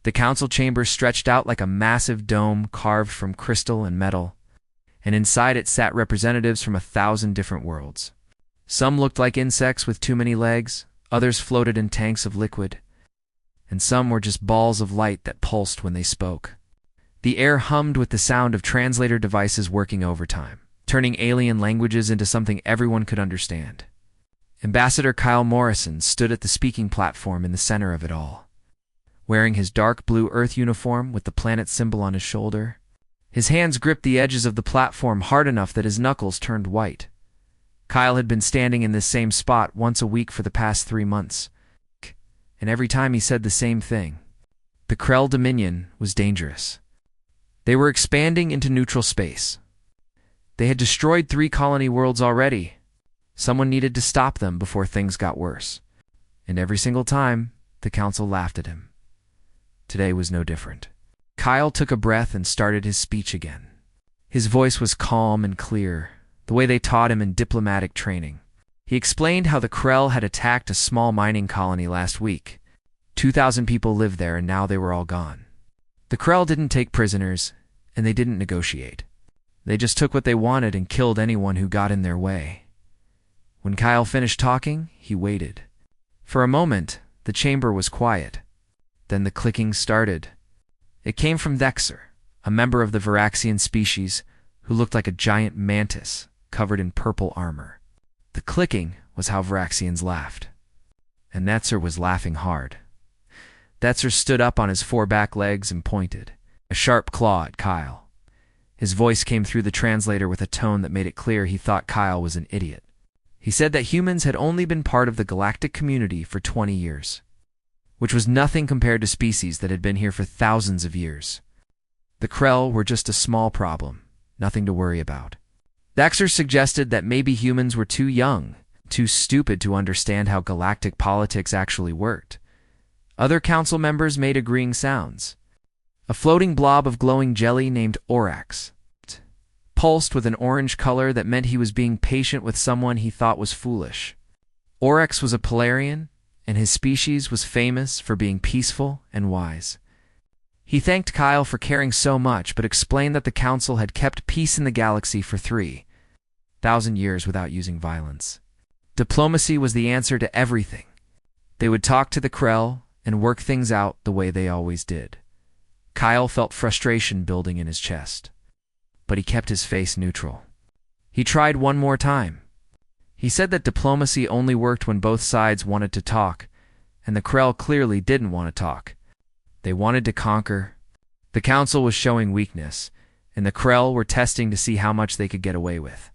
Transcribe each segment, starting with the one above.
The council chamber stretched out like a massive dome carved from crystal and metal, and inside it sat representatives from 1,000 different worlds. Some looked like insects with too many legs, others floated in tanks of liquid, and some were just balls of light that pulsed when they spoke. The air hummed with the sound of translator devices working overtime, turning alien languages into something everyone could understand. Ambassador Kyle Morrison stood at the speaking platform in the center of it all. Wearing his dark blue Earth uniform with the planet symbol on his shoulder, his hands gripped the edges of the platform hard enough that his knuckles turned white. Kyle had been standing in this same spot once a week for the past 3 months, and every time he said the same thing. The Krell Dominion was dangerous. They were expanding into neutral space. They had destroyed 3 colony worlds already. Someone needed to stop them before things got worse. And every single time, the council laughed at him. Today was no different. Kyle took a breath and started his speech again. His voice was calm and clear, the way they taught him in diplomatic training. He explained how the Krell had attacked a small mining colony last week. 2,000 people lived there and now they were all gone. The Krell didn't take prisoners, and they didn't negotiate. They just took what they wanted and killed anyone who got in their way. When Kyle finished talking, he waited. For a moment, the chamber was quiet. Then the clicking started. It came from Dexter, a member of the Viraxian species, who looked like a giant mantis covered in purple armor. The clicking was how Viraxians laughed. And Netzer was laughing hard. Detzer stood up on his 4 back legs and pointed, a sharp claw at Kyle. His voice came through the translator with a tone that made it clear he thought Kyle was an idiot. He said that humans had only been part of the galactic community for 20 years, which was nothing compared to species that had been here for thousands of years. The Krell were just a small problem, nothing to worry about. Dexter suggested that maybe humans were too young, too stupid to understand how galactic politics actually worked. Other council members made agreeing sounds. A floating blob of glowing jelly named Orax pulsed with an orange color that meant he was being patient with someone he thought was foolish. Orax was a Polarian, and his species was famous for being peaceful and wise. He thanked Kyle for caring so much, but explained that the council had kept peace in the galaxy for 3,000 years without using violence. Diplomacy was the answer to everything. They would talk to the Krell and work things out the way they always did. Kyle felt frustration building in his chest, but he kept his face neutral. He tried one more time. He said that diplomacy only worked when both sides wanted to talk, and the Krell clearly didn't want to talk. They wanted to conquer. The council was showing weakness, and the Krell were testing to see how much they could get away with.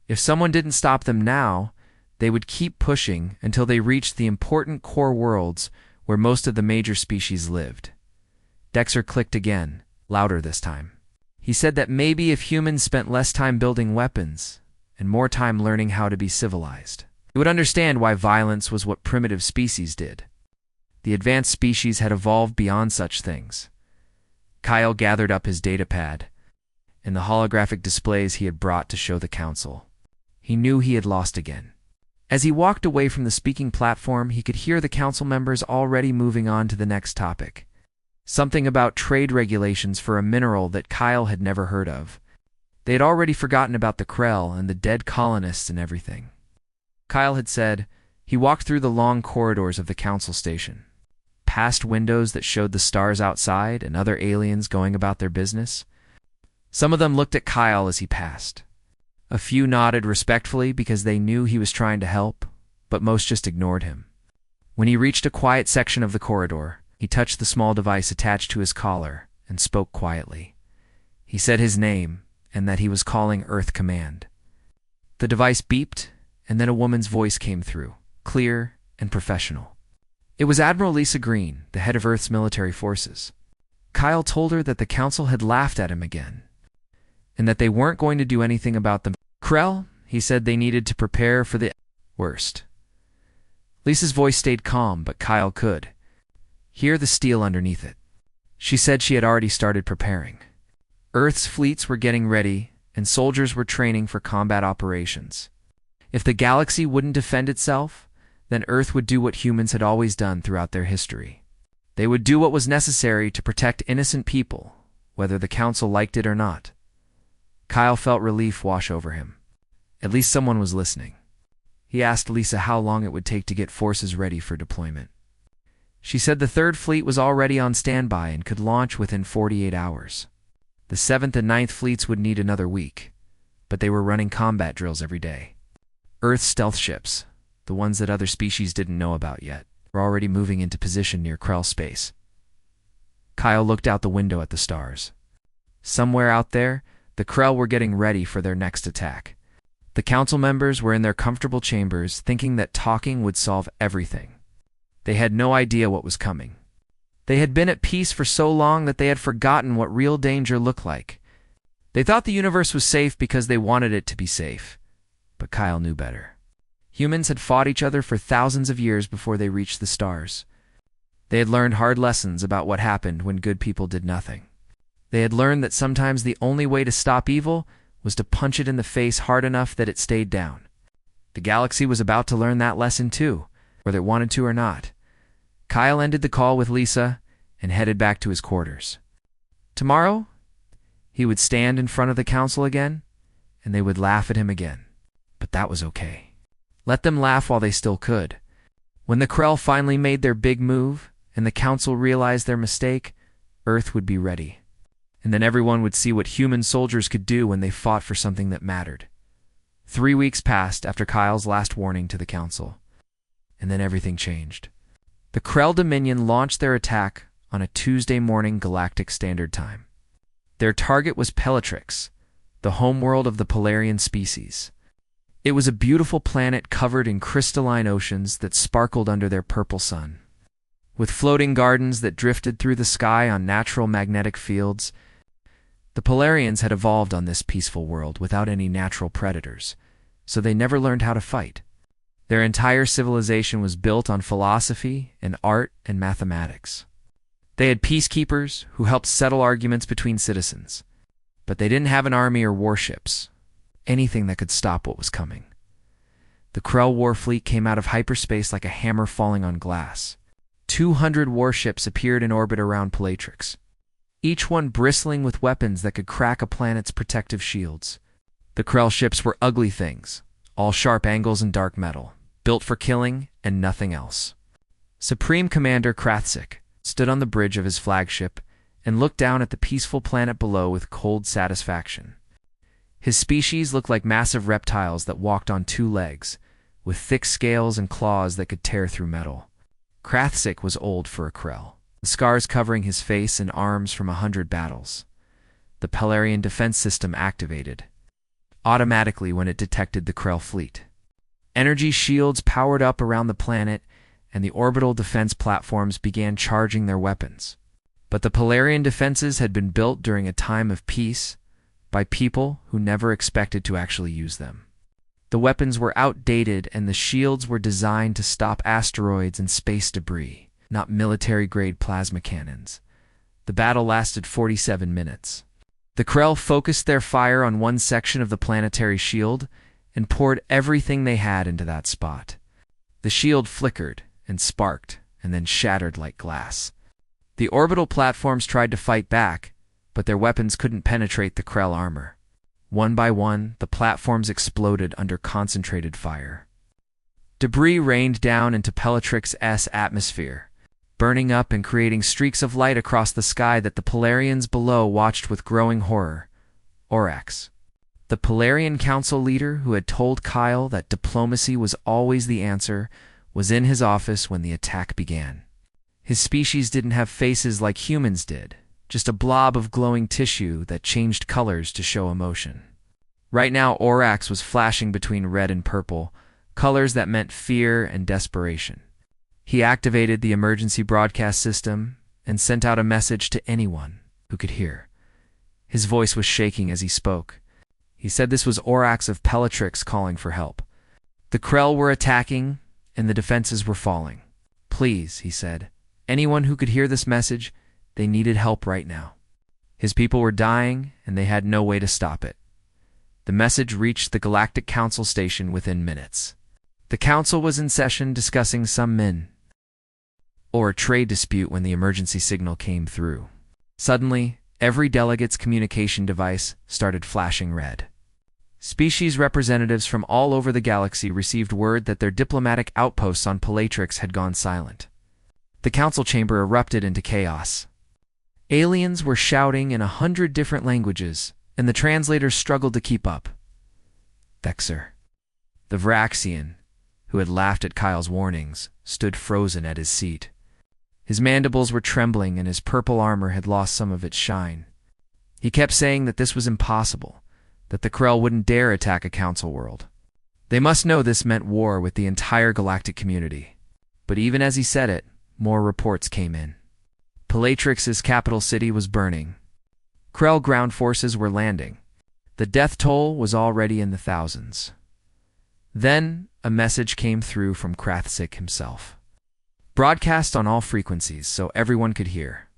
If someone didn't stop them now, they would keep pushing until they reached the important core worlds where most of the major species lived. Dexter clicked again, louder this time. He said that maybe if humans spent less time building weapons and more time learning how to be civilized, they would understand why violence was what primitive species did. The advanced species had evolved beyond such things. Kyle gathered up his datapad and the holographic displays he had brought to show the council. He knew he had lost again. As he walked away from the speaking platform, he could hear the council members already moving on to the next topic. Something about trade regulations for a mineral that Kyle had never heard of. They had already forgotten about the Krell and the dead colonists and everything. Kyle had said he walked through the long corridors of the council station, past windows that showed the stars outside and other aliens going about their business. Some of them looked at Kyle as he passed. A few nodded respectfully because they knew he was trying to help, but most just ignored him. When he reached a quiet section of the corridor, he touched the small device attached to his collar and spoke quietly. He said his name and that he was calling Earth Command. The device beeped, and then a woman's voice came through, clear and professional. It was Admiral Lisa Green, the head of Earth's military forces. Kyle told her that the council had laughed at him again, and that they weren't going to do anything about the Krell. He said they needed to prepare for the worst. Lisa's voice stayed calm, but Kyle could hear the steel underneath it. She said she had already started preparing. Earth's fleets were getting ready, and soldiers were training for combat operations. If the galaxy wouldn't defend itself, then Earth would do what humans had always done throughout their history. They would do what was necessary to protect innocent people, whether the council liked it or not. Kyle felt relief wash over him. At least someone was listening. He asked Lisa how long it would take to get forces ready for deployment. She said the 3rd Fleet was already on standby and could launch within 48 hours. The 7th and 9th Fleets would need another week, but they were running combat drills every day. Earth stealth ships, the ones that other species didn't know about yet, were already moving into position near Krell space. Kyle looked out the window at the stars. Somewhere out there, the Krell were getting ready for their next attack. The council members were in their comfortable chambers, thinking that talking would solve everything. They had no idea what was coming. They had been at peace for so long that they had forgotten what real danger looked like. They thought the universe was safe because they wanted it to be safe. But Kyle knew better. Humans had fought each other for thousands of years before they reached the stars. They had learned hard lessons about what happened when good people did nothing. They had learned that sometimes the only way to stop evil was to punch it in the face hard enough that it stayed down. The galaxy was about to learn that lesson too, whether it wanted to or not. Kyle ended the call with Lisa and headed back to his quarters. Tomorrow, he would stand in front of the council again, and they would laugh at him again. But that was okay. Let them laugh while they still could. When the Krell finally made their big move, and the council realized their mistake, Earth would be ready. And then everyone would see what human soldiers could do when they fought for something that mattered. 3 weeks passed after Kyle's last warning to the council. And then everything changed. The Krell Dominion launched their attack on a Tuesday morning Galactic Standard Time. Their target was Pelatrix, the homeworld of the Polarian species. It was a beautiful planet covered in crystalline oceans that sparkled under their purple sun. With floating gardens that drifted through the sky on natural magnetic fields, the Polarians had evolved on this peaceful world without any natural predators, so they never learned how to fight. Their entire civilization was built on philosophy and art and mathematics. They had peacekeepers who helped settle arguments between citizens, but they didn't have an army or warships, anything that could stop what was coming. The Krell war fleet came out of hyperspace like a hammer falling on glass. 200 warships appeared in orbit around Pelatrix, each one bristling with weapons that could crack a planet's protective shields. The Krell ships were ugly things, all sharp angles and dark metal, built for killing and nothing else. Supreme Commander Krathzik stood on the bridge of his flagship and looked down at the peaceful planet below with cold satisfaction. His species looked like massive reptiles that walked on 2 legs, with thick scales and claws that could tear through metal. Krathzik was old for a Krell, the scars covering his face and arms from 100 battles. The Pelarian defense system activated automatically when it detected the Krell fleet. Energy shields powered up around the planet, and the orbital defense platforms began charging their weapons. But the Pelarian defenses had been built during a time of peace by people who never expected to actually use them. The weapons were outdated, and the shields were designed to stop asteroids and space debris, not military-grade plasma cannons. The battle lasted 47 minutes. The Krell focused their fire on one section of the planetary shield and poured everything they had into that spot. The shield flickered and sparked and then shattered like glass. The orbital platforms tried to fight back, but their weapons couldn't penetrate the Krell armor. One by one, the platforms exploded under concentrated fire. Debris rained down into Pelatrix's atmosphere, burning up and creating streaks of light across the sky that the Polarians below watched with growing horror. Orax, the Polarian council leader who had told Kyle that diplomacy was always the answer, was in his office when the attack began. His species didn't have faces like humans did, just a blob of glowing tissue that changed colors to show emotion. Right now, Orax was flashing between red and purple, colors that meant fear and desperation. He activated the emergency broadcast system and sent out a message to anyone who could hear. His voice was shaking as he spoke. He said this was Orax of Pelatrix calling for help. The Krell were attacking, and the defenses were falling. Please, he said, anyone who could hear this message, they needed help right now. His people were dying, and they had no way to stop it. The message reached the Galactic Council station within minutes. The council was in session discussing some or a trade dispute when the emergency signal came through. Suddenly, every delegate's communication device started flashing red. Species representatives from all over the galaxy received word that their diplomatic outposts on Palatrix had gone silent. The council chamber erupted into chaos. Aliens were shouting in 100 different languages, and the translators struggled to keep up. Dexter, the Varaxian, who had laughed at Kyle's warnings, stood frozen at his seat. His mandibles were trembling and his purple armor had lost some of its shine. He kept saying that this was impossible, that the Krell wouldn't dare attack a council world. They must know this meant war with the entire galactic community. But even as he said it, more reports came in. Palatrix's capital city was burning. Krell ground forces were landing. The death toll was already in the thousands. Then, a message came through from Krathzik himself. Broadcast on all frequencies so everyone could hear.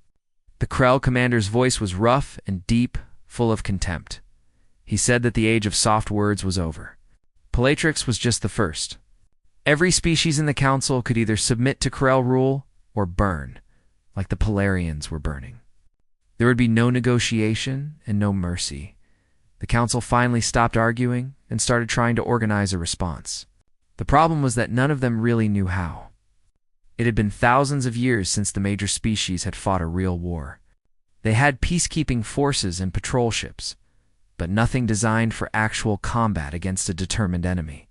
The Krell commander's voice was rough and deep, full of contempt. He said that the age of soft words was over. Palatrix was just the first. Every species in the council could either submit to Krell rule or burn, like the Polarians were burning. There would be no negotiation and no mercy. The council finally stopped arguing and started trying to organize a response. The problem was that none of them really knew how. It had been thousands of years since the major species had fought a real war. They had peacekeeping forces and patrol ships, but nothing designed for actual combat against a determined enemy.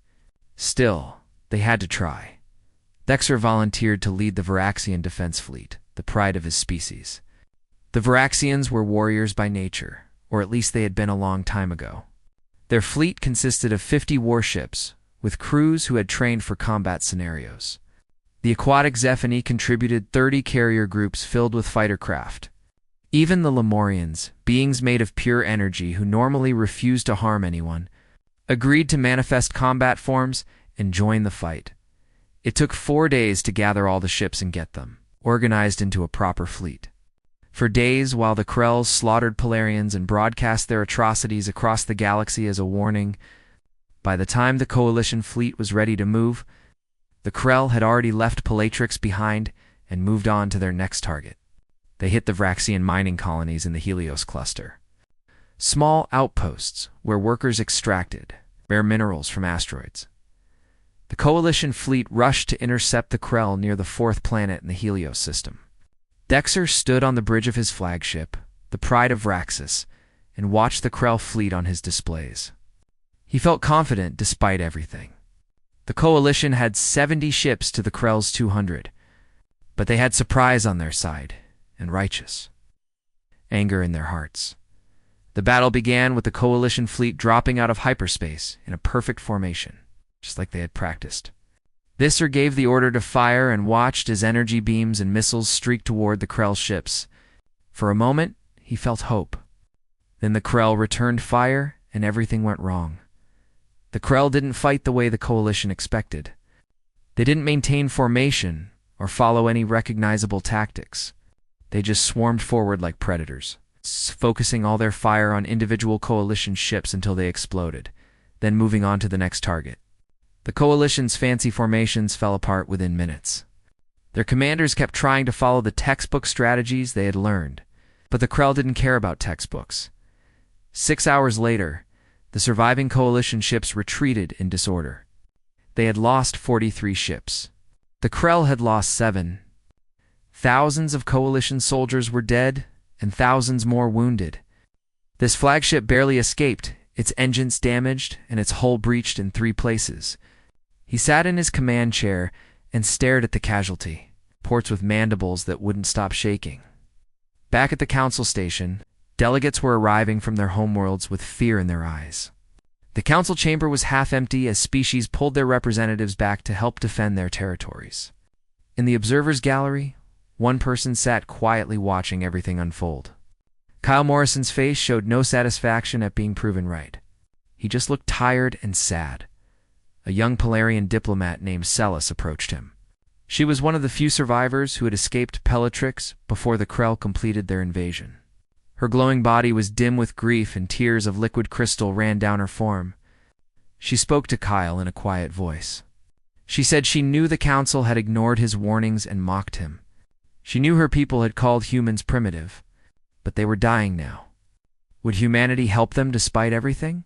Still, they had to try. Dexter volunteered to lead the Varaxian defense fleet, the pride of his species. The Varaxians were warriors by nature, or at least they had been a long time ago. Their fleet consisted of 50 warships, with crews who had trained for combat scenarios. The aquatic Zephany contributed 30 carrier groups filled with fighter craft. Even the Lemurians, beings made of pure energy who normally refused to harm anyone, agreed to manifest combat forms and join the fight. It took 4 days to gather all the ships and get them, organized into a proper fleet. For days, while the Krells slaughtered Polarians and broadcast their atrocities across the galaxy as a warning, by the time the Coalition fleet was ready to move, the Krell had already left Palatrix behind and moved on to their next target. They hit the Vraxian mining colonies in the Helios cluster. Small outposts where workers extracted rare minerals from asteroids. The Coalition fleet rushed to intercept the Krell near the 4th planet in the Helios system. Dexter stood on the bridge of his flagship, the Pride of Vraxis, and watched the Krell fleet on his displays. He felt confident despite everything. The Coalition had 70 ships to the Krell's 200, but they had surprise on their side, and righteous anger in their hearts. The battle began with the Coalition fleet dropping out of hyperspace in a perfect formation, just like they had practiced. Visser gave the order to fire and watched as energy beams and missiles streaked toward the Krell ships. For a moment, he felt hope. Then the Krell returned fire, and everything went wrong. The Krell didn't fight the way the Coalition expected. They didn't maintain formation or follow any recognizable tactics. They just swarmed forward like predators, focusing all their fire on individual Coalition ships until they exploded, then moving on to the next target. The Coalition's fancy formations fell apart within minutes. Their commanders kept trying to follow the textbook strategies they had learned, but the Krell didn't care about textbooks. 6 hours later, the surviving Coalition ships retreated in disorder. They had lost 43 ships. The Krell had lost 7. Thousands of Coalition soldiers were dead, and thousands more wounded. This flagship barely escaped, its engines damaged, and its hull breached in 3 places. He sat in his command chair and stared at the casualty, ports with mandibles that wouldn't stop shaking. Back at the council station, delegates were arriving from their homeworlds with fear in their eyes. The council chamber was half empty as species pulled their representatives back to help defend their territories. In the observers' gallery, one person sat quietly watching everything unfold. Kyle Morrison's face showed no satisfaction at being proven right. He just looked tired and sad. A young Polarian diplomat named Celis approached him. She was one of the few survivors who had escaped Palatrix before the Krell completed their invasion. Her glowing body was dim with grief and tears of liquid crystal ran down her form. She spoke to Kyle in a quiet voice. She said she knew the council had ignored his warnings and mocked him, She knew her people had called humans primitive, but they were dying now. Would humanity help them despite everything?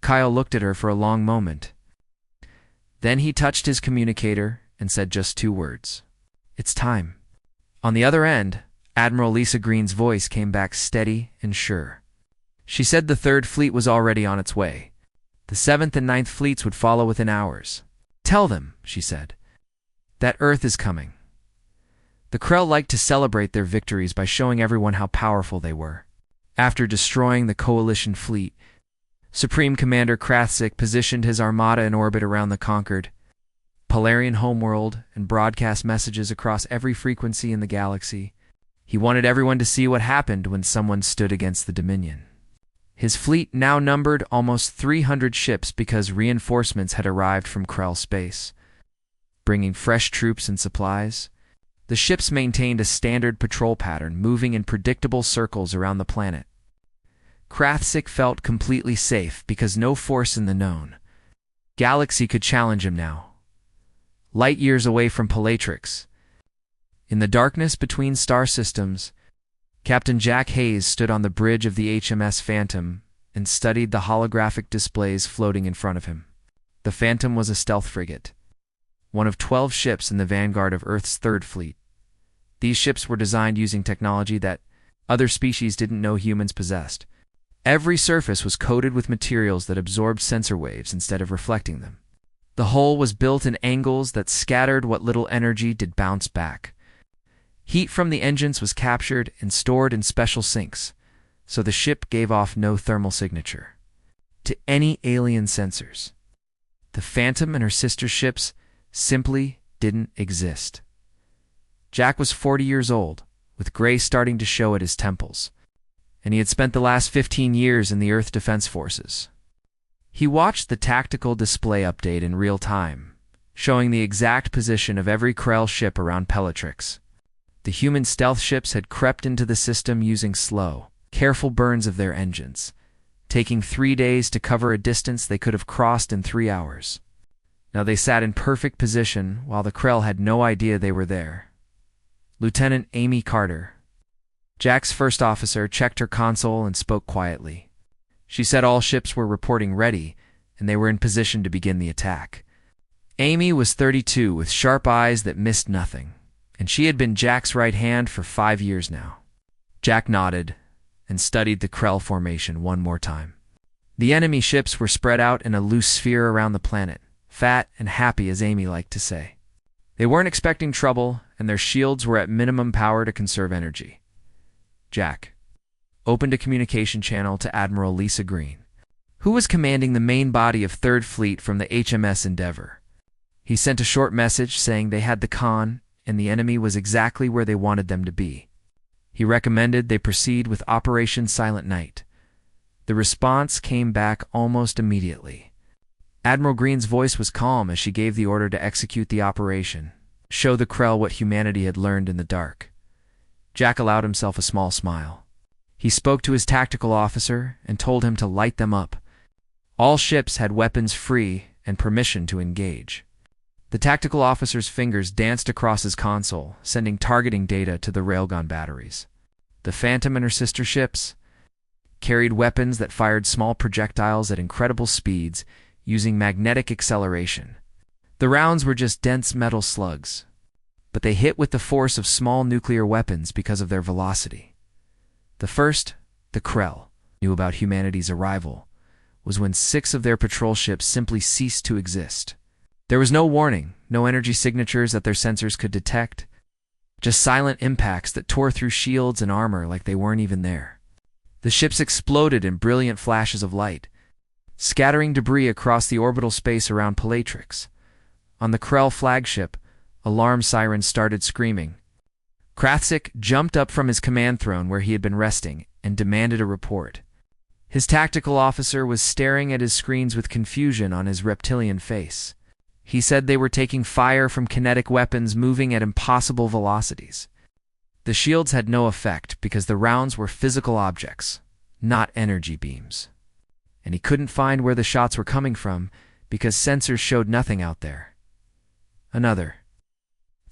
Kyle looked at her for a long moment. Then he touched his communicator and said just 2 words. It's time. On the other end, Admiral Lisa Green's voice came back steady and sure. She said the 3rd Fleet was already on its way. The 7th and 9th Fleets would follow within hours. Tell them, she said, that Earth is coming. The Krell liked to celebrate their victories by showing everyone how powerful they were. After destroying the Coalition fleet, Supreme Commander Krathzik positioned his armada in orbit around the conquered Polarian homeworld and broadcast messages across every frequency in the galaxy. He wanted everyone to see what happened when someone stood against the Dominion. His fleet now numbered almost 300 ships because reinforcements had arrived from Krell space, bringing fresh troops and supplies. The ships maintained a standard patrol pattern, moving in predictable circles around the planet. Krathzik felt completely safe because no force in the known galaxy could challenge him now. Light years away from Palatrix, in the darkness between star systems, Captain Jack Hayes stood on the bridge of the HMS Phantom and studied the holographic displays floating in front of him. The Phantom was a stealth frigate, one of 12 ships in the vanguard of Earth's 3rd Fleet. These ships were designed using technology that other species didn't know humans possessed. Every surface was coated with materials that absorbed sensor waves instead of reflecting them. The hull was built in angles that scattered what little energy did bounce back. Heat from the engines was captured and stored in special sinks, so the ship gave off no thermal signature to any alien sensors. The Phantom and her sister ships simply didn't exist. Jack was 40 years old, with gray starting to show at his temples, and he had spent the last 15 years in the Earth Defense Forces. He watched the tactical display update in real time, showing the exact position of every Krell ship around Palatrix. The human stealth ships had crept into the system using slow, careful burns of their engines, taking 3 days to cover a distance they could have crossed in 3 hours. Now they sat in perfect position while the Krell had no idea they were there. Lieutenant Amy Carter, Jack's first officer, checked her console and spoke quietly. She said all ships were reporting ready, and they were in position to begin the attack. Amy was 32 with sharp eyes that missed nothing, and she had been Jack's right hand for 5 years now. Jack nodded and studied the Krell formation one more time. The enemy ships were spread out in a loose sphere around the planet, fat and happy as Amy liked to say. They weren't expecting trouble, and their shields were at minimum power to conserve energy. Jack opened a communication channel to Admiral Lisa Green, who was commanding the main body of 3rd Fleet from the HMS Endeavour. He sent a short message saying they had the con and the enemy was exactly where they wanted them to be. He recommended they proceed with Operation Silent Night. The response came back almost immediately. Admiral Green's voice was calm as she gave the order to execute the operation, show the Krell what humanity had learned in the dark. Jack allowed himself a small smile. He spoke to his tactical officer and told him to light them up. All ships had weapons free and permission to engage. The tactical officer's fingers danced across his console, sending targeting data to the railgun batteries. The Phantom and her sister ships carried weapons that fired small projectiles at incredible speeds using magnetic acceleration. The rounds were just dense metal slugs, but they hit with the force of small nuclear weapons because of their velocity. The first, the Krell, knew about humanity's arrival was when 6 of their patrol ships simply ceased to exist. There was no warning, no energy signatures that their sensors could detect, just silent impacts that tore through shields and armor like they weren't even there. The ships exploded in brilliant flashes of light, scattering debris across the orbital space around Palatrix. On the Krell flagship, alarm sirens started screaming. Krathzik jumped up from his command throne where he had been resting and demanded a report. His tactical officer was staring at his screens with confusion on his reptilian face. He said they were taking fire from kinetic weapons moving at impossible velocities. The shields had no effect because the rounds were physical objects, not energy beams. And he couldn't find where the shots were coming from because sensors showed nothing out there. Another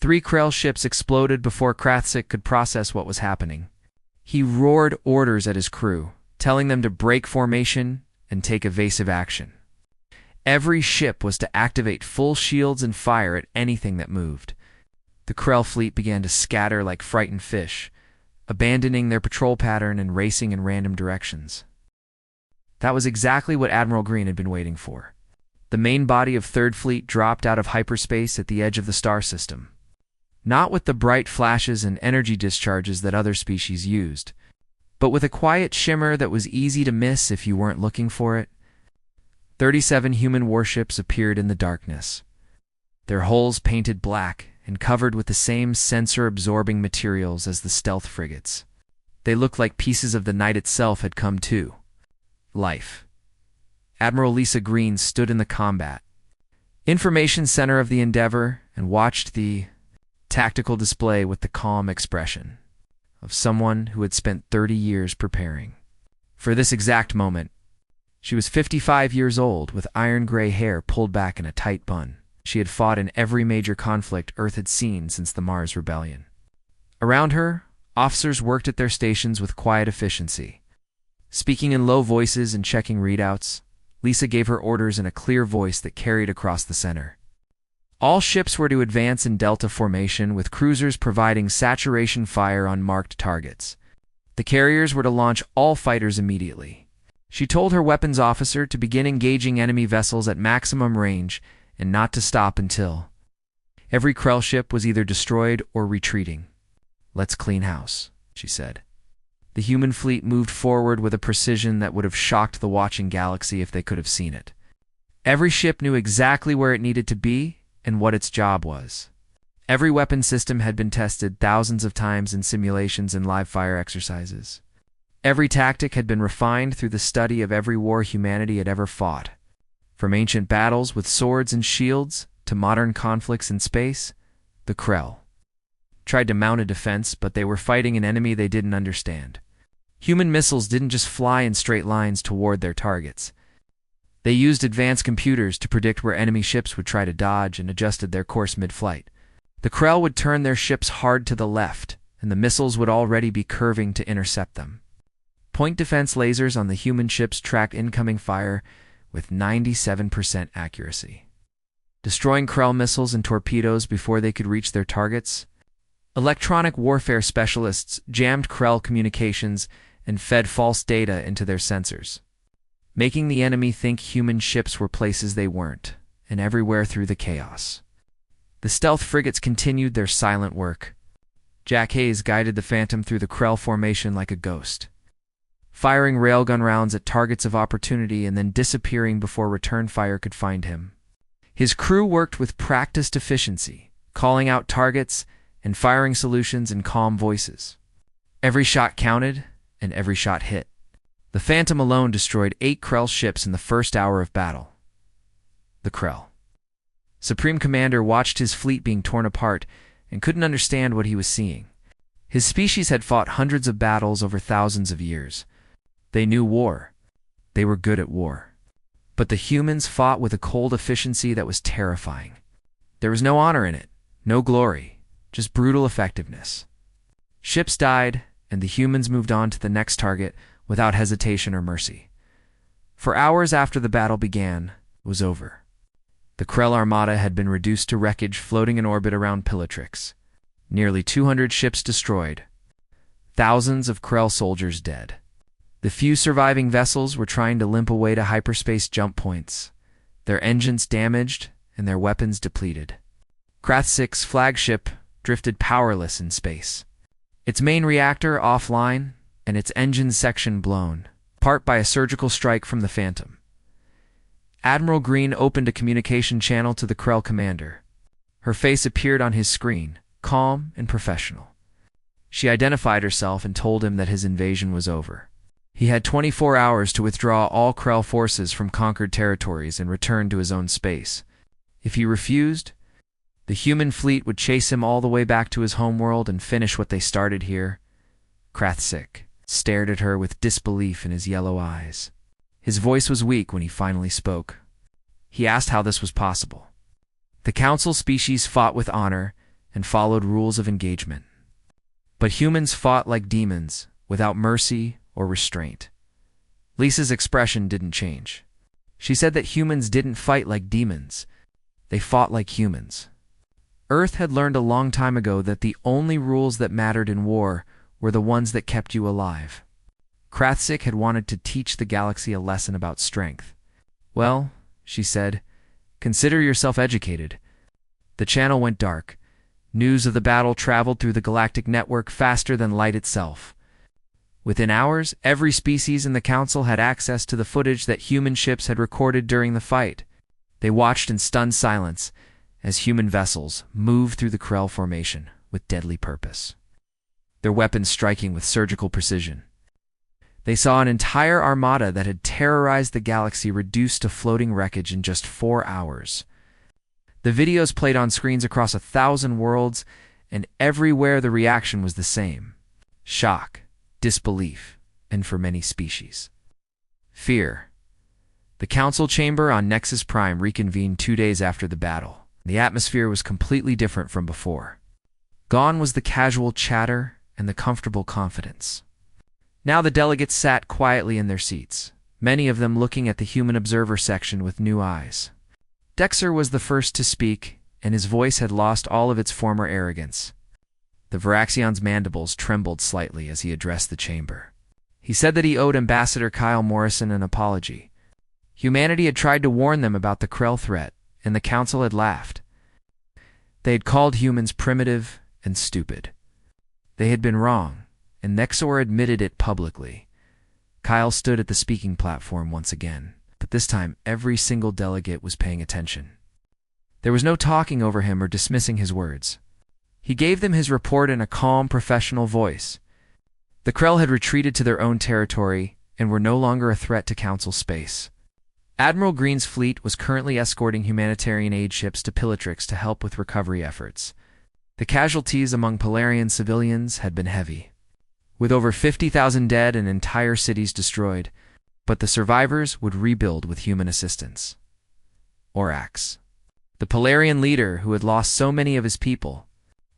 3 Krell ships exploded before Krathsik could process what was happening. He roared orders at his crew, telling them to break formation and take evasive action. Every ship was to activate full shields and fire at anything that moved. The Krell fleet began to scatter like frightened fish, abandoning their patrol pattern and racing in random directions. That was exactly what Admiral Green had been waiting for. The main body of Third Fleet dropped out of hyperspace at the edge of the star system. Not with the bright flashes and energy discharges that other species used, but with a quiet shimmer that was easy to miss if you weren't looking for it. 37 human warships appeared in the darkness, their hulls painted black and covered with the same sensor-absorbing materials as the stealth frigates. They looked like pieces of the night itself had come to life. Admiral Lisa Green stood in the combat information center of the Endeavor and watched the tactical display with the calm expression of someone who had spent 30 years preparing for this exact moment. She was 55 years old, with iron-gray hair pulled back in a tight bun. She had fought in every major conflict Earth had seen since the Mars Rebellion. Around her, officers worked at their stations with quiet efficiency. Speaking in low voices and checking readouts, Lisa gave her orders in a clear voice that carried across the center. All ships were to advance in delta formation, with cruisers providing saturation fire on marked targets. The carriers were to launch all fighters immediately. She told her weapons officer to begin engaging enemy vessels at maximum range and not to stop until every Krell ship was either destroyed or retreating. "Let's clean house," she said. The human fleet moved forward with a precision that would have shocked the watching galaxy if they could have seen it. Every ship knew exactly where it needed to be and what its job was. Every weapon system had been tested thousands of times in simulations and live fire exercises. Every tactic had been refined through the study of every war humanity had ever fought. From ancient battles with swords and shields to modern conflicts in space, the Krell tried to mount a defense, but they were fighting an enemy they didn't understand. Human missiles didn't just fly in straight lines toward their targets. They used advanced computers to predict where enemy ships would try to dodge and adjusted their course mid-flight. The Krell would turn their ships hard to the left, and the missiles would already be curving to intercept them. Point defense lasers on the human ships tracked incoming fire with 97% accuracy, destroying Krell missiles and torpedoes before they could reach their targets. Electronic warfare specialists jammed Krell communications and fed false data into their sensors, making the enemy think human ships were places they weren't, and everywhere through the chaos. The stealth frigates continued their silent work. Jack Hayes guided the Phantom through the Krell formation like a ghost, firing railgun rounds at targets of opportunity and then disappearing before return fire could find him. His crew worked with practiced efficiency, calling out targets and firing solutions in calm voices. Every shot counted, and every shot hit. The Phantom alone destroyed 8 Krell ships in the first hour of battle. The Krell Supreme Commander watched his fleet being torn apart and couldn't understand what he was seeing. His species had fought hundreds of battles over thousands of years. They knew war. They were good at war. But the humans fought with a cold efficiency that was terrifying. There was no honor in it, no glory, just brutal effectiveness. Ships died, and the humans moved on to the next target without hesitation or mercy. For hours after the battle began, it was over. The Krell Armada had been reduced to wreckage floating in orbit around Pilatrix. Nearly 200 ships destroyed. Thousands of Krell soldiers dead. The few surviving vessels were trying to limp away to hyperspace jump points, their engines damaged and their weapons depleted. Krathsik's flagship drifted powerless in space, its main reactor offline and its engine section blown, apart by a surgical strike from the Phantom. Admiral Green opened a communication channel to the Krell commander. Her face appeared on his screen, calm and professional. She identified herself and told him that his invasion was over. He had 24 hours to withdraw all Krell forces from conquered territories and return to his own space. If he refused, the human fleet would chase him all the way back to his homeworld and finish what they started here. Krathsik stared at her with disbelief in his yellow eyes. His voice was weak when he finally spoke. He asked how this was possible. The Council species fought with honor, and followed rules of engagement. But humans fought like demons, without mercy or restraint. Lisa's expression didn't change. She said that humans didn't fight like demons. They fought like humans. Earth had learned a long time ago that the only rules that mattered in war were the ones that kept you alive. Krathzik had wanted to teach the galaxy a lesson about strength. "Well," she said, "consider yourself educated." The channel went dark. News of the battle traveled through the galactic network faster than light itself. Within hours, every species in the Council had access to the footage that human ships had recorded during the fight. They watched in stunned silence as human vessels moved through the Krell formation with deadly purpose, their weapons striking with surgical precision. They saw an entire armada that had terrorized the galaxy reduced to floating wreckage in just 4 hours. The videos played on screens across 1,000 worlds, and everywhere the reaction was the same: shock, disbelief, and for many species, fear. The Council chamber on Nexus Prime reconvened 2 days after the battle. The atmosphere was completely different from before. Gone was the casual chatter and the comfortable confidence. Now the delegates sat quietly in their seats, many of them looking at the human observer section with new eyes. Dexter was the first to speak, and his voice had lost all of its former arrogance. The Varaxion's mandibles trembled slightly as he addressed the chamber. He said that he owed Ambassador Kyle Morrison an apology. Humanity had tried to warn them about the Krell threat, and the Council had laughed. They had called humans primitive and stupid. They had been wrong, and Nexor admitted it publicly. Kyle stood at the speaking platform once again, but this time every single delegate was paying attention. There was no talking over him or dismissing his words. He gave them his report in a calm, professional voice. The Krell had retreated to their own territory and were no longer a threat to Council space. Admiral Green's fleet was currently escorting humanitarian aid ships to Pilatrix to help with recovery efforts. The casualties among Polarian civilians had been heavy, with over 50,000 dead and entire cities destroyed, but the survivors would rebuild with human assistance. Orax, the Polarian leader who had lost so many of his people,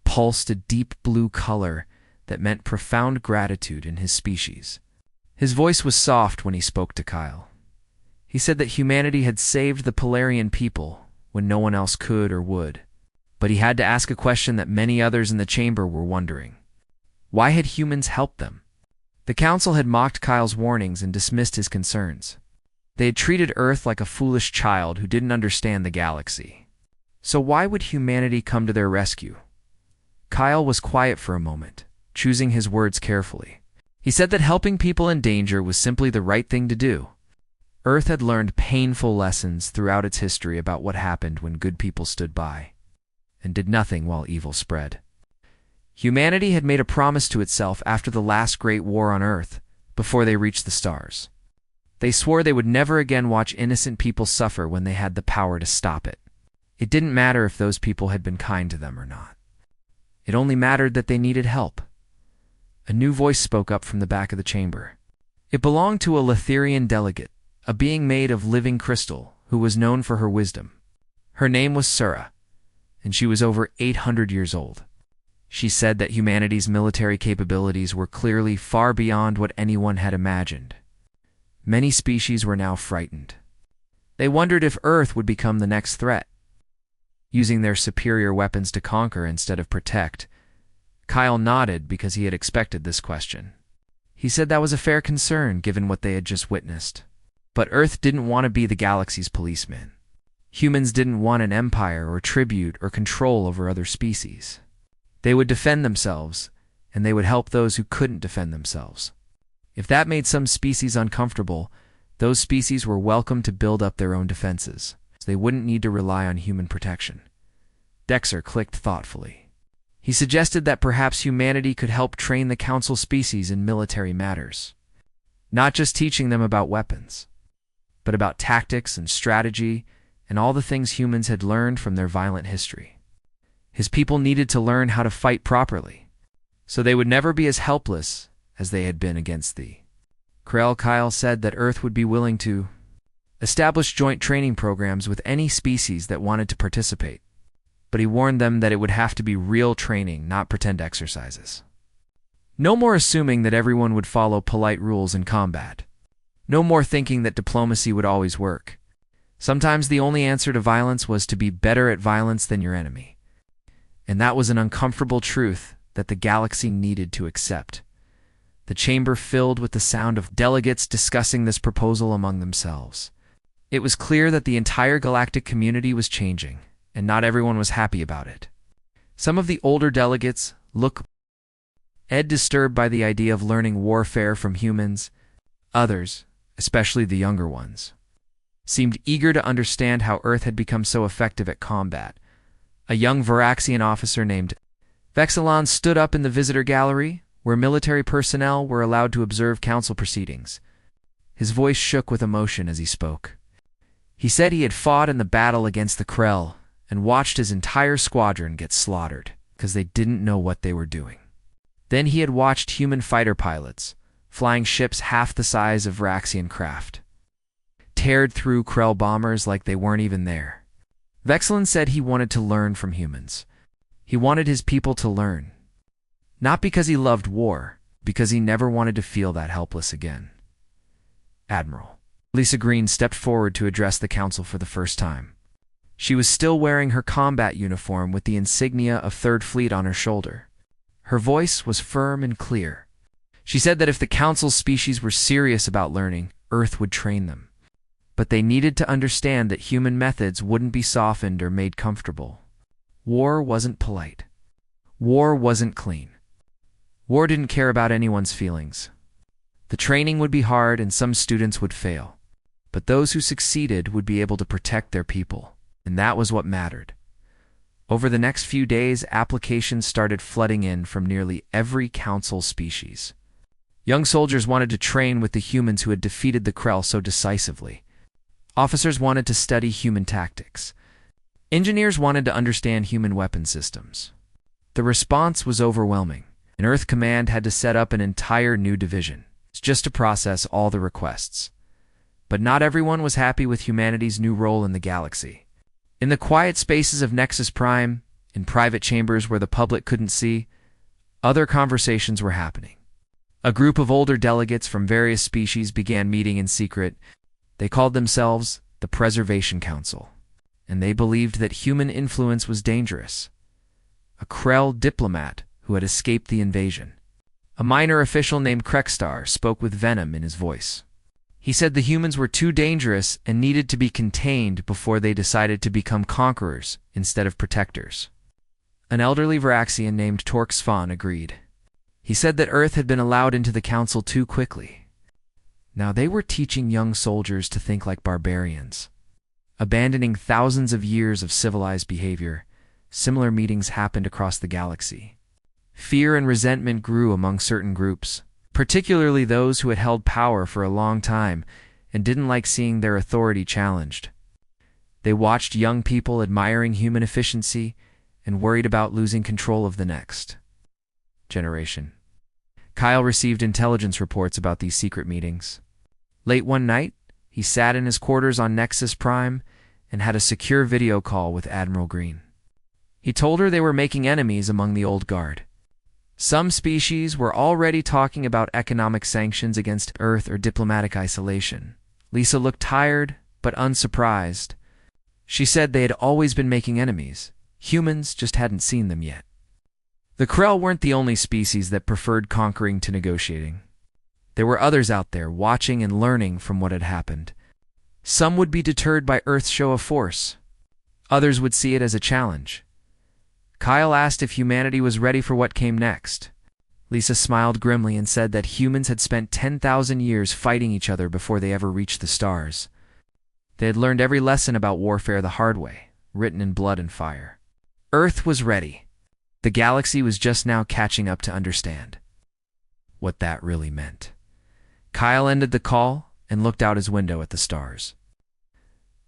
pulsed a deep blue color that meant profound gratitude in his species. His voice was soft when he spoke to Kyle. He said that humanity had saved the Polarian people when no one else could or would, but he had to ask a question that many others in the chamber were wondering. Why had humans helped them? The Council had mocked Kyle's warnings and dismissed his concerns. They had treated Earth like a foolish child who didn't understand the galaxy. So why would humanity come to their rescue? Kyle was quiet for a moment, choosing his words carefully. He said that helping people in danger was simply the right thing to do. Earth had learned painful lessons throughout its history about what happened when good people stood by and did nothing while evil spread. Humanity had made a promise to itself after the last great war on Earth, before they reached the stars. They swore they would never again watch innocent people suffer when they had the power to stop it. It didn't matter if those people had been kind to them or not. It only mattered that they needed help. A new voice spoke up from the back of the chamber. It belonged to a Letherian delegate, a being made of living crystal who was known for her wisdom. Her name was Sura, and she was over 800 years old. She said that humanity's military capabilities were clearly far beyond what anyone had imagined. Many species were now frightened. They wondered if Earth would become the next threat. Using their superior weapons to conquer instead of protect, Kyle nodded because he had expected this question. He said that was a fair concern given what they had just witnessed. But Earth didn't want to be the galaxy's policeman. Humans didn't want an empire or tribute or control over other species. They would defend themselves, and they would help those who couldn't defend themselves. If that made some species uncomfortable, those species were welcome to build up their own defenses, so they wouldn't need to rely on human protection. Dexter clicked thoughtfully. He suggested that perhaps humanity could help train the Council species in military matters, not just teaching them about weapons, but about tactics and strategy and all the things humans had learned from their violent history. His people needed to learn how to fight properly, so they would never be as helpless as they had been against the Krell. Kyle said that Earth would be willing to establish joint training programs with any species that wanted to participate. but he warned them that it would have to be real training, not pretend exercises. No more assuming that everyone would follow polite rules in combat. No more thinking that diplomacy would always work. Sometimes the only answer to violence was to be better at violence than your enemy. And that was an uncomfortable truth that the galaxy needed to accept. The chamber filled with the sound of delegates discussing this proposal among themselves. It was clear that the entire galactic community was changing, and not everyone was happy about it. Some of the older delegates looked disturbed by the idea of learning warfare from humans. Others, especially the younger ones, seemed eager to understand how Earth had become so effective at combat. A young Varaxian officer named Vexilon stood up in the visitor gallery, where military personnel were allowed to observe council proceedings. His voice shook with emotion as he spoke. He said he had fought in the battle against the Krell and watched his entire squadron get slaughtered because they didn't know what they were doing. Then he had watched human fighter pilots, flying ships half the size of Varaxian craft, teared through Krell bombers like they weren't even there. Vexilon said he wanted to learn from humans. He wanted his people to learn. Not because he loved war, because he never wanted to feel that helpless again. Admiral Lisa Green stepped forward to address the council for the first time. She was still wearing her combat uniform with the insignia of Third Fleet on her shoulder. Her voice was firm and clear. She said that if the council's species were serious about learning, Earth would train them. But they needed to understand that human methods wouldn't be softened or made comfortable. War wasn't polite. War wasn't clean. War didn't care about anyone's feelings. The training would be hard and some students would fail. But those who succeeded would be able to protect their people, and that was what mattered. Over the next few days, applications started flooding in from nearly every council species. Young soldiers wanted to train with the humans who had defeated the Krell so decisively. Officers wanted to study human tactics. Engineers wanted to understand human weapon systems. The response was overwhelming, and Earth Command had to set up an entire new division just to process all the requests. But not everyone was happy with humanity's new role in the galaxy. In the quiet spaces of Nexus Prime, in private chambers where the public couldn't see, other conversations were happening. A group of older delegates from various species began meeting in secret. They called themselves the Preservation Council, and they believed that human influence was dangerous. A Krell diplomat who had escaped the invasion, a minor official named Krekstar, spoke with venom in his voice. He said the humans were too dangerous and needed to be contained before they decided to become conquerors instead of protectors. An elderly Varaxian named Torx Svan agreed. He said that Earth had been allowed into the council too quickly. Now they were teaching young soldiers to think like barbarians. Abandoning thousands of years of civilized behavior, similar meetings happened across the galaxy. Fear and resentment grew among certain groups, particularly those who had held power for a long time and didn't like seeing their authority challenged. They watched young people admiring human efficiency and worried about losing control of the next generation. Kyle received intelligence reports about these secret meetings. Late one night, he sat in his quarters on Nexus Prime and had a secure video call with Admiral Green. He told her they were making enemies among the old guard. Some species were already talking about economic sanctions against Earth or diplomatic isolation. Lisa looked tired, but unsurprised. She said they had always been making enemies. Humans just hadn't seen them yet. The Krell weren't the only species that preferred conquering to negotiating. There were others out there watching and learning from what had happened. Some would be deterred by Earth's show of force. Others would see it as a challenge. Kyle asked if humanity was ready for what came next. Lisa smiled grimly and said that humans had spent 10,000 years fighting each other before they ever reached the stars. They had learned every lesson about warfare the hard way, written in blood and fire. Earth was ready. The galaxy was just now catching up to understand what that really meant. Kyle ended the call and looked out his window at the stars.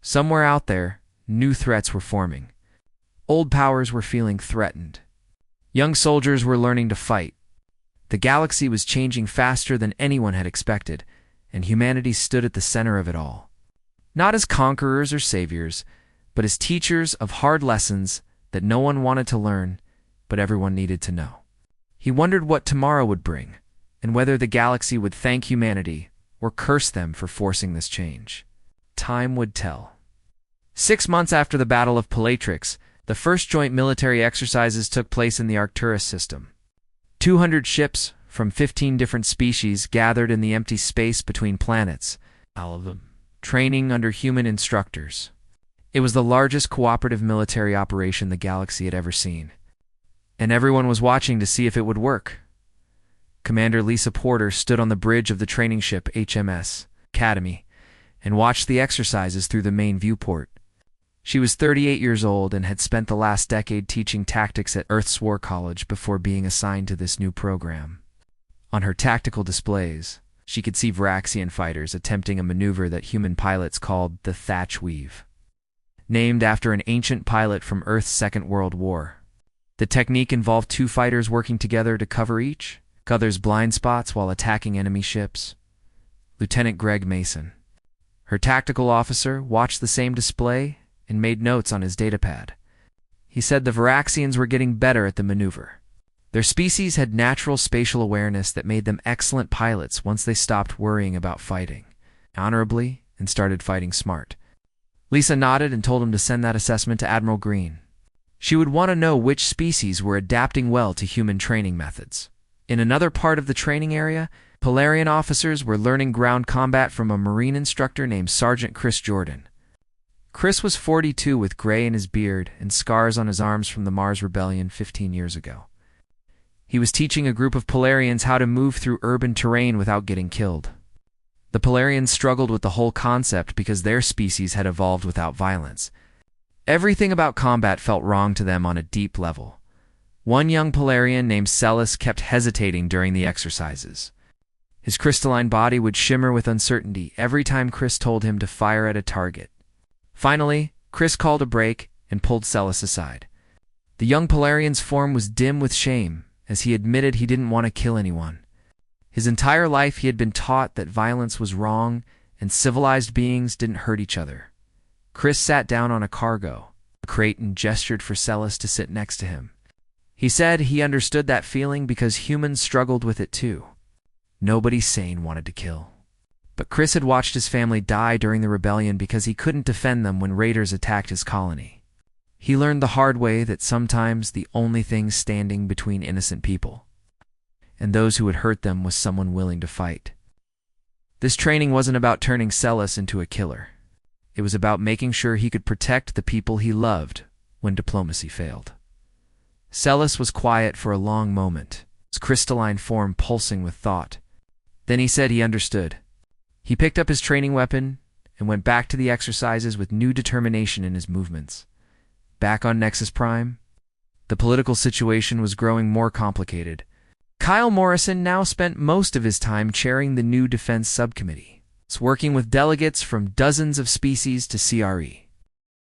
Somewhere out there, new threats were forming. Old powers were feeling threatened. Young soldiers were learning to fight. The galaxy was changing faster than anyone had expected, and humanity stood at the center of it all. Not as conquerors or saviors, but as teachers of hard lessons that no one wanted to learn, but everyone needed to know. He wondered what tomorrow would bring, and whether the galaxy would thank humanity or curse them for forcing this change. Time would tell. 6 months after the Battle of Palatrix, the first joint military exercises took place in the Arcturus system. 200 ships from 15 different species gathered in the empty space between planets, all of them training under human instructors. It was the largest cooperative military operation the galaxy had ever seen, and everyone was watching to see if it would work. Commander Lisa Porter stood on the bridge of the training ship HMS Academy and watched the exercises through the main viewport. She was 38 years old and had spent the last decade teaching tactics at Earth's War College before being assigned to this new program. On her tactical displays, she could see Varaxian fighters attempting a maneuver that human pilots called the Thatch Weave, named after an ancient pilot from Earth's Second World War. The technique involved 2 fighters working together to cover each other's blind spots while attacking enemy ships. Lieutenant Greg Mason, her tactical officer, watched the same display and made notes on his datapad. He said the Varaxians were getting better at the maneuver. Their species had natural spatial awareness that made them excellent pilots once they stopped worrying about fighting honorably and started fighting smart. Lisa nodded and told him to send that assessment to Admiral Green. She would want to know which species were adapting well to human training methods. In another part of the training area, Polarian officers were learning ground combat from a Marine instructor named Sergeant Chris Jordan. Chris was 42 with gray in his beard and scars on his arms from the Mars Rebellion 15 years ago. He was teaching a group of Polarians how to move through urban terrain without getting killed. The Polarians struggled with the whole concept because their species had evolved without violence. Everything about combat felt wrong to them on a deep level. One young Polarian named Celis kept hesitating during the exercises. His crystalline body would shimmer with uncertainty every time Chris told him to fire at a target. Finally, Chris called a break and pulled Celis aside. The young Polarian's form was dim with shame, as he admitted he didn't want to kill anyone. His entire life he had been taught that violence was wrong and civilized beings didn't hurt each other. Chris sat down on a cargo crate and gestured for Celis to sit next to him. He said he understood that feeling because humans struggled with it too. Nobody sane wanted to kill. But Chris had watched his family die during the rebellion because he couldn't defend them when raiders attacked his colony. He learned the hard way that sometimes the only thing standing between innocent people and those who would hurt them was someone willing to fight. This training wasn't about turning Celis into a killer. It was about making sure he could protect the people he loved when diplomacy failed. Celis was quiet for a long moment, his crystalline form pulsing with thought. Then he said he understood. He picked up his training weapon and went back to the exercises with new determination in his movements. Back on Nexus Prime, the political situation was growing more complicated. Kyle Morrison now spent most of his time chairing the new Defense Subcommittee, working with delegates from dozens of species to CRE.